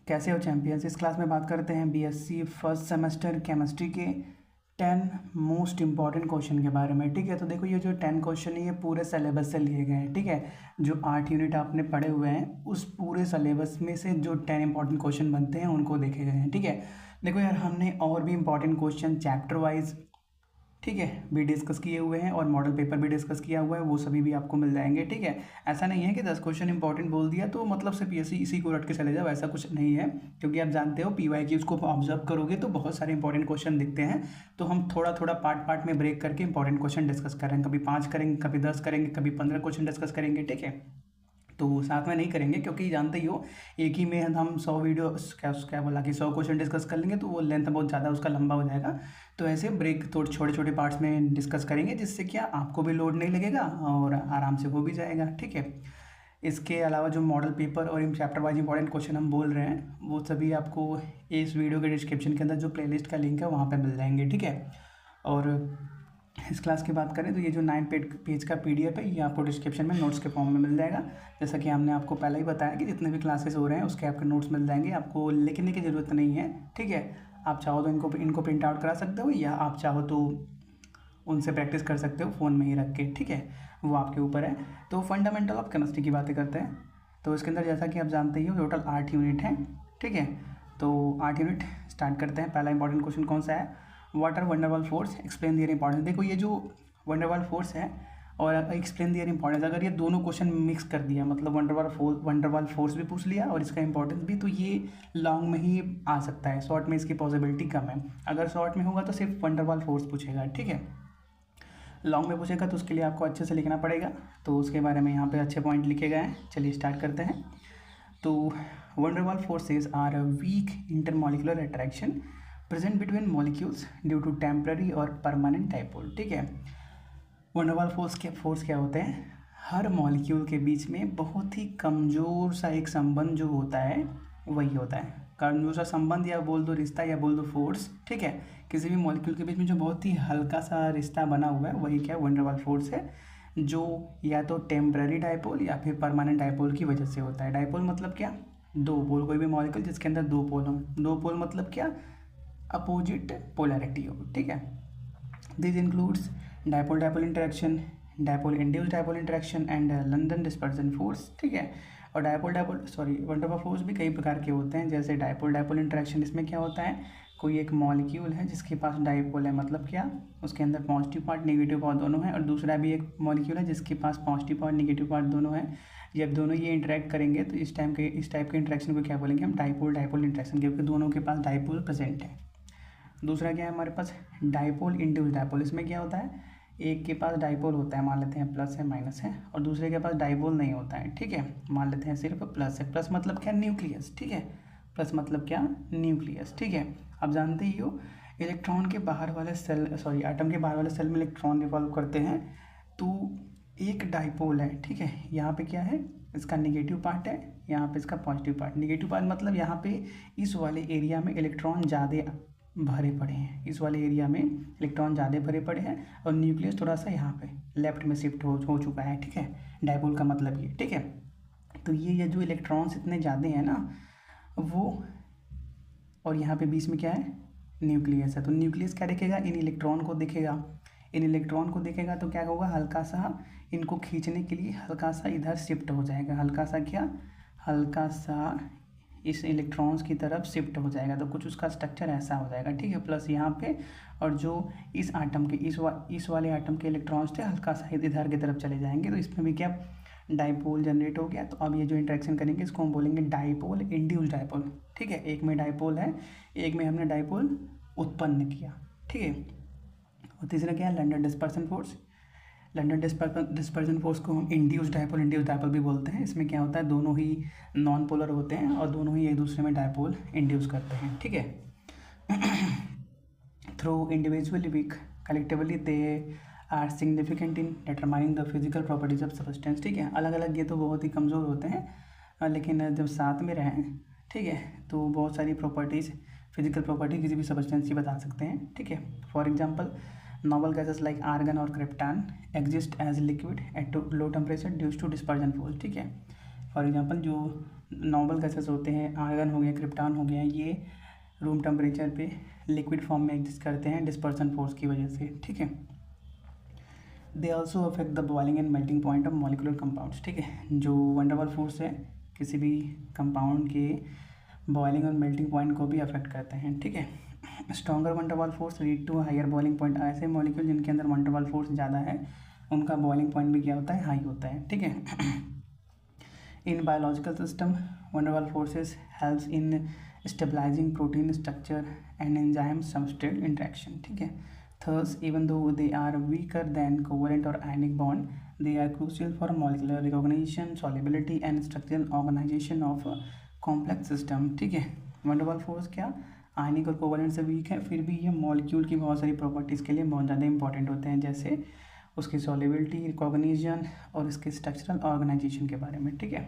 कैसे हो चैंपियंस। इस क्लास में बात करते हैं बीएससी फर्स्ट सेमेस्टर केमिस्ट्री के 10 मोस्ट इंपॉर्टेंट क्वेश्चन के बारे में। ठीक है, तो देखो ये जो 10 क्वेश्चन है ये पूरे सिलेबस से लिए गए हैं। ठीक है, जो 8 यूनिट आपने पढ़े हुए हैं उस पूरे सिलेबस में से जो 10 इंपॉर्टेंट क्वेश्चन बनते हैं उनको देखे गए हैं। ठीक है, देखो यार हमने और भी इंपॉर्टेंट क्वेश्चन चैप्टर वाइज ठीक है भी डिस्कस किए हुए हैं और मॉडल पेपर भी डिस्कस किया हुआ है, वो सभी भी आपको मिल जाएंगे। ठीक है, ऐसा नहीं है कि 10 क्वेश्चन इंपॉर्टेंट बोल दिया तो मतलब सिर्फ इसी को रट के चले जाओ, ऐसा कुछ नहीं है। क्योंकि आप जानते हो पीवाईक्यूज को ऑब्जर्व करोगे तो बहुत सारे इंपॉर्टेंट क्वेश्चन दिखते हैं, तो हम थोड़ा थोड़ा पार्ट में ब्रेक करके इंपॉर्टेंट क्वेश्चन डिस्कस करेंगे। कभी 5 करेंगे, कभी 10 करेंगे, कभी 15 क्वेश्चन डिस्कस करेंगे। ठीक है, तो साथ में नहीं करेंगे क्योंकि जानते ही हो एक ही में हम 100 वीडियो क्या बोला कि 100 क्वेश्चन डिस्कस कर लेंगे तो वो लेंथ बहुत ज़्यादा उसका लंबा हो जाएगा। तो ऐसे ब्रेक थोड़े छोटे छोटे पार्ट्स में डिस्कस करेंगे जिससे क्या आपको भी लोड नहीं लगेगा और आराम से हो भी जाएगा। ठीक है, इसके अलावा जो मॉडल पेपर और in chapter wise important question हम बोल रहे हैं वो सभी आपको इस वीडियो के डिस्क्रिप्शन के अंदर जो प्लेलिस्ट का लिंक है वहाँ पर मिल जाएंगे। ठीक है, और इस क्लास की बात करें तो ये जो 9 पेज का PDF है ये आपको डिस्क्रिप्शन में नोट्स के फॉर्म में मिल जाएगा। जैसा कि हमने आपको पहले ही बताया कि जितने भी क्लासेस हो रहे हैं उसके आपके नोट्स मिल जाएंगे, आपको लिखने की ज़रूरत नहीं है। ठीक है, आप चाहो तो इनको प्रिंट आउट करा सकते हो या आप चाहो तो उनसे प्रैक्टिस कर सकते हो फ़ोन में ही रख के। ठीक है, वो आपके ऊपर है। तो फंडामेंटल ऑफ केमिस्ट्री की बातें करते हैं। तो इसके अंदर जैसा कि आप जानते ही हो टोटल 8 यूनिट हैं। ठीक है, तो 8 यूनिट स्टार्ट करते हैं। पहला इंपॉर्टेंट क्वेश्चन कौन सा है? What are van der Waals force, explain their importance. देखो ये जो वंडरवाल फोर्स है और एक्सप्लेन दियर इंपॉर्टेंस, अगर ये दोनों क्वेश्चन मिक्स कर दिया मतलब वंडरवाल फोर्स भी पूछ लिया और इसका इंपॉर्टेंस भी, तो ये लॉन्ग में ही आ सकता है, शॉर्ट में इसकी पॉसिबिलिटी कम है। अगर शॉर्ट में होगा तो सिर्फ वंडरवाल फोर्स पूछेगा। ठीक है, लॉन्ग में पूछेगा तो उसके लिए आपको अच्छे से लिखना पड़ेगा, तो उसके बारे में यहाँ पे अच्छे पॉइंट लिखे गए हैं। चलिए स्टार्ट करते हैं। तो van der Waals forces are a weak intermolecular attraction present between molecules due to temporary और परमानेंट डाइपोल। ठीक है, वंडरवाल फोर्स क्या होते हैं? हर मॉलिक्यूल के बीच में बहुत ही कमज़ोर सा एक संबंध जो होता है वही होता है कमज़ोर सा संबंध, या बोल दो रिश्ता या बोल दो फोर्स। ठीक है, किसी भी मॉलिक्यूल के बीच में जो बहुत ही हल्का सा रिश्ता बना हुआ है वही क्या वंडरवाल फोर्स है, जो या तो टेम्पररी डाइपोल या फिर परमानेंट डाइपोल की वजह से होता है। डाइपोल मतलब क्या? दो पोल, कोई भी मॉलिक्यूल जिसके अंदर दो पोल हों। दो पोल मतलब क्या? अपोजिट पोलैरिटी हो। ठीक है, this includes dipole dipole interaction, dipole induced dipole interaction and London dispersion force. ठीक है, और वंडरवाल फोर्स भी कई प्रकार के होते हैं, जैसे डाइपोल डाइपोल इंटरेक्शन। इसमें क्या होता है, कोई एक मॉलिक्यूल है जिसके पास डाइपोल है, मतलब क्या उसके अंदर पॉजिटिव पार्ट नेगेटिव पार्ट दोनों हैं, और दूसरा भी एक मॉलिक्यूल है जिसके पास पॉजिटिव पार्ट नेगेटिव पार्ट दोनों हैं। जब दोनों ये इंटरेक्ट करेंगे तो इस टाइप के इंटरेक्शन को क्या बोलेंगे हम? डाइपोल डाइपोल इंटरेक्शन, क्योंकि दोनों के पास डाइपोल प्रेजेंट है। दूसरा क्या है हमारे पास? Dipole induced dipole. इसमें क्या होता है, एक के पास डाइपोल होता है, मान लेते हैं प्लस है माइनस है, और दूसरे के पास डाइपोल नहीं होता है। ठीक है, मान लेते हैं सिर्फ प्लस है। प्लस मतलब क्या? न्यूक्लियस। ठीक है, प्लस मतलब क्या? न्यूक्लियस। ठीक है, आप जानते ही हो इलेक्ट्रॉन के बाहर वाले एटम के बाहर वाले सेल में इलेक्ट्रॉन रिवॉल्व करते हैं, तो एक डाइपोल है। ठीक है, यहाँ पे क्या है, इसका नेगेटिव पार्ट है, यहाँ पे इसका पॉजिटिव पार्ट। नेगेटिव पार्ट मतलब यहाँ पे इस वाले एरिया में इलेक्ट्रॉन ज़्यादा भरे पड़े हैं, इस वाले एरिया में इलेक्ट्रॉन ज़्यादा भरे पड़े हैं, और न्यूक्लियस थोड़ा सा यहाँ पे लेफ्ट में शिफ्ट हो चुका है। ठीक है, डाइपोल का मतलब ये। ठीक है, तो ये जो इलेक्ट्रॉन्स इतने ज़्यादा हैं ना वो, और यहाँ पे बीच में क्या है? न्यूक्लियस है। तो न्यूक्लियस क्या देखेगा? इन इलेक्ट्रॉन को देखेगा। इन इलेक्ट्रॉन को देखेगा तो क्या होगा, हल्का सा इनको खींचने के लिए हल्का सा इधर शिफ्ट हो जाएगा। हल्का सा क्या? हल्का सा इस इलेक्ट्रॉन्स की तरफ शिफ्ट हो जाएगा, तो कुछ उसका स्ट्रक्चर ऐसा हो जाएगा। ठीक है, प्लस यहाँ पे, और जो इस आटम के इस वाले आटम के इलेक्ट्रॉन्स थे हल्का सा इधर की तरफ चले जाएंगे, तो इसमें भी क्या डाइपोल जनरेट हो गया। तो अब ये जो इंटरेक्शन करेंगे इसको हम बोलेंगे डाइपोल इंड्यूस्ड डाइपोल। ठीक है, एक में डाइपोल है, एक में हमने डाइपोल उत्पन्न किया। ठीक है, और तीसरा क्या है? London dispersion force. London dispersion force को हम इंड्यूस्ड डाइपोल भी बोलते हैं। इसमें क्या होता है, दोनों ही नॉन पोलर होते हैं और दोनों ही एक दूसरे में डाइपोल इंड्यूस करते हैं। ठीक है, though individually weak collectively they are significant in determining the physical properties of substance. ठीक है, अलग अलग ये तो बहुत ही कमज़ोर होते हैं, लेकिन जब साथ में रहें ठीक है तो बहुत सारी प्रॉपर्टीज़, फिजिकल प्रॉपर्टी किसी भी सब्सटेंस की बता सकते हैं। ठीक है, for example novel gases like argon और krypton exist as liquid at low temperature due to dispersion force। ठीक है, फॉर एग्जांपल जो नॉर्मल गैसेस होते हैं, आर्गन हो गया, क्रिप्टॉन हो गया, ये रूम टेम्परेचर पे लिक्विड फॉर्म में एग्जिस्ट करते हैं डिस्पर्सन फोर्स की वजह से, ठीक है। They also affect the boiling and melting point of molecular compounds, ठीक है। जो वन डबल फोर्स है किसी भी कंपाउंड के बॉइलिंग और मेल्टिंग पॉइंट को भी अफेक्ट करते हैं, ठीक है। स्ट्रॉन्गर वन डबल force lead to higher boiling point. ऐसे मॉलिक्यूल जिनके अंदर वन डबल फोर्स ज़्यादा है उनका बॉइलिंग पॉइंट भी क्या होता है, हाई होता है, ठीक है। इन बायोलॉजिकल सिस्टम वन डबल forces helps in stabilising protein structure and enzyme substrate interaction, ठीक है। Thus, even though they are weaker than covalent or ionic bond, they are crucial for molecular recognition, solubility and structural organization of a complex system, ठीक है। One डबल force क्या आयनिक और covalent से week है, फिर भी ये मॉलिक्यूल की बहुत सारी प्रॉपर्टीज़ के लिए बहुत ज़्यादा इंपॉर्टेंट होते हैं, जैसे उसकी सॉल्युबिलिटी, रिकॉग्निशन और इसके स्ट्रक्चरल ऑर्गेनाइजेशन के बारे में, ठीक है।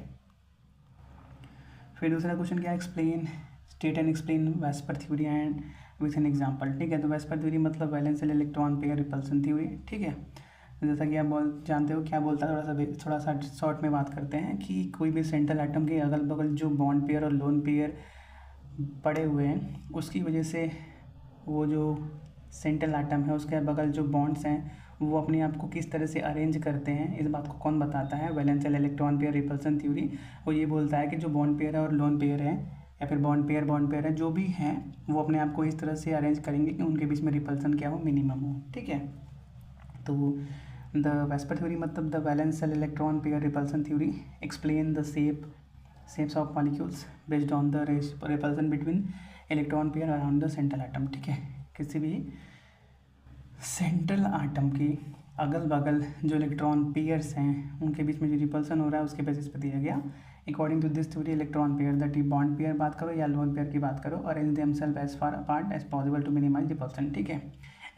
फिर दूसरा क्वेश्चन क्या, explain state and explain VSEPR theory and with an example, ठीक है। तो वेस्पर थ्योरी मतलब valence electron pair repulsion theory, ठीक है। जैसा कि आप जानते हो क्या बोलता है, थोड़ा सा शॉर्ट में बात करते हैं कि कोई भी सेंट्रल एटम के अगल बगल जो बॉन्ड पेयर और लोन पेयर पड़े हुए हैं उसकी वजह से वो जो सेंट्रल एटम है उसके बगल जो बॉन्ड्स हैं वो अपने आप को किस तरह से अरेंज करते हैं, इस बात को कौन बताता है, वैलेंशियल इलेक्ट्रॉन पेयर रिपल्सन थ्योरी। वो ये बोलता है कि जो बॉन्ड पेयर है और लोन पेयर है या फिर बॉन्ड पेयर है जो भी हैं वो अपने आप को इस तरह से अरेंज करेंगे कि उनके बीच में रिपल्सन क्या हो, मिनिमम हो, ठीक है। तो द वेस्पर थ्योरी मतलब the वैलेंशियल electron pair repulsion theory explain the shapes of molecules based on the repulsion between electron pair around the central atom, ठीक है। किसी भी सेंट्रल एटम की अगल बगल जो इलेक्ट्रॉन पेयर्स हैं उनके बीच में जो रिपल्सन हो रहा है उसके बेसिस पे दिया गया। According to this theory electron pair that ई बॉन्ड पेयर बात करो या लोन पेयर की बात करो, arrange themselves as far apart as possible to minimise repulsion, ठीक है।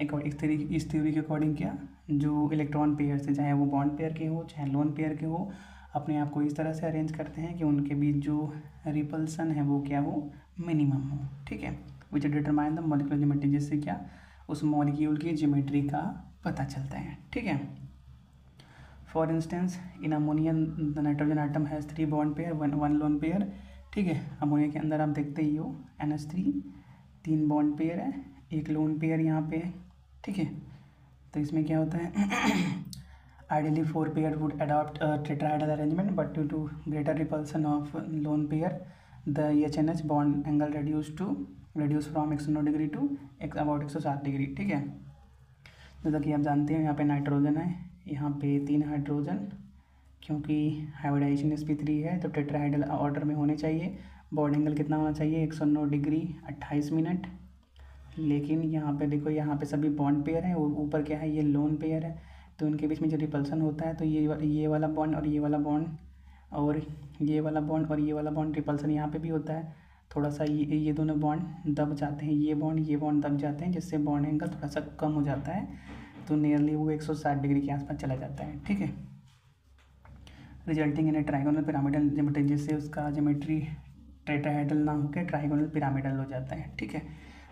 इस थ्योरी के अकॉर्डिंग क्या, जो इलेक्ट्रॉन पेयर्स है चाहे वो बॉन्ड पेयर के हो चाहे लोन पेयर के हो, अपने आप को इस तरह से अरेंज करते हैं कि उनके बीच जो रिपल्सन है वो क्या हो, मिनिमम हो, ठीक है। विच डिटरमाइन द मॉलिक्यूलर ज्योमेट्री, जिससे क्या उस मॉलिक्यूल की ज्योमेट्री का पता चलता है, ठीक है। For instance in ammonia the nitrogen item has 3 bond pair one lone pair, ठीक है। अमोनिया के अंदर आप देखते ही हो NH3 3 बॉन्ड पेयर है, एक लोन पेयर यहाँ पे है, ठीक है। तो इसमें क्या होता है ideally 4 pair would adopt tetrahedral arrangement but due to greater repulsion of lone pair the HNH bond angle reduce from 109 degree to about 107 degree, ठीक है। जैसा कि आप जानते हैं यहाँ पे नाइट्रोजन है, यहाँ पे 3 हाइड्रोजन, क्योंकि हाइब्रिडाइजेशन sp3 है तो टेट्राहेड्रल ऑर्डर में होने चाहिए। बॉन्ड एंगल कितना होना चाहिए, 109 डिग्री 28 मिनट। लेकिन यहाँ पे देखो, यहाँ पे सभी बॉन्ड पेयर हैं और ऊपर क्या है, ये लोन पेयर है, तो इनके बीच में जो रिपल्सन होता है तो ये वाला बॉन्ड और ये वाला बॉन्ड और ये वाला बॉन्ड और ये वाला बॉन्ड रिपल्सन यहाँ पे भी होता है। थोड़ा सा ये दोनों बॉन्ड दब जाते हैं, ये बॉन्ड दब जाते हैं, जिससे बॉन्ड एंगल थोड़ा सा कम हो जाता है, तो नियरली वो 160 डिग्री के आसपास चला जाता है, ठीक है। Resulting in A trigonal pyramidal geometry, जिससे उसका ज्योमेट्री टेट्राहेड्रल ना होकर ट्राइगोनल पिरामिडल हो जाता है, ठीक है।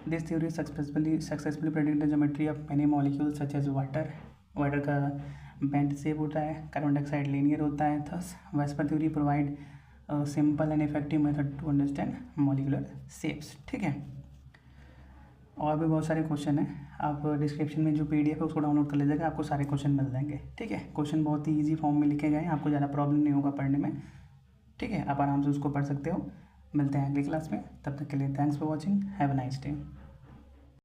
This theory successfully predict the geometry of many molecule such as water का बेंट शेप होता है, कार्बन डाइऑक्साइड लीनियर होता है। Thus VSEPR theory provide simple and effective method to understand molecular shapes, ठीक है। और भी बहुत सारे क्वेश्चन हैं, आप डिस्क्रिप्शन में जो PDF है उसको डाउनलोड कर लीजिएगा, आपको सारे क्वेश्चन मिल जाएंगे, ठीक है। क्वेश्चन बहुत ही ईजी फॉर्म में लिखे गए हैं, आपको ज़्यादा प्रॉब्लम नहीं होगा पढ़ने में, ठीक है। आप आराम से उसको पढ़ सकते हो। मिलते हैं अगली क्लास में, तब तक के लिए thanks for watching, have a nice day.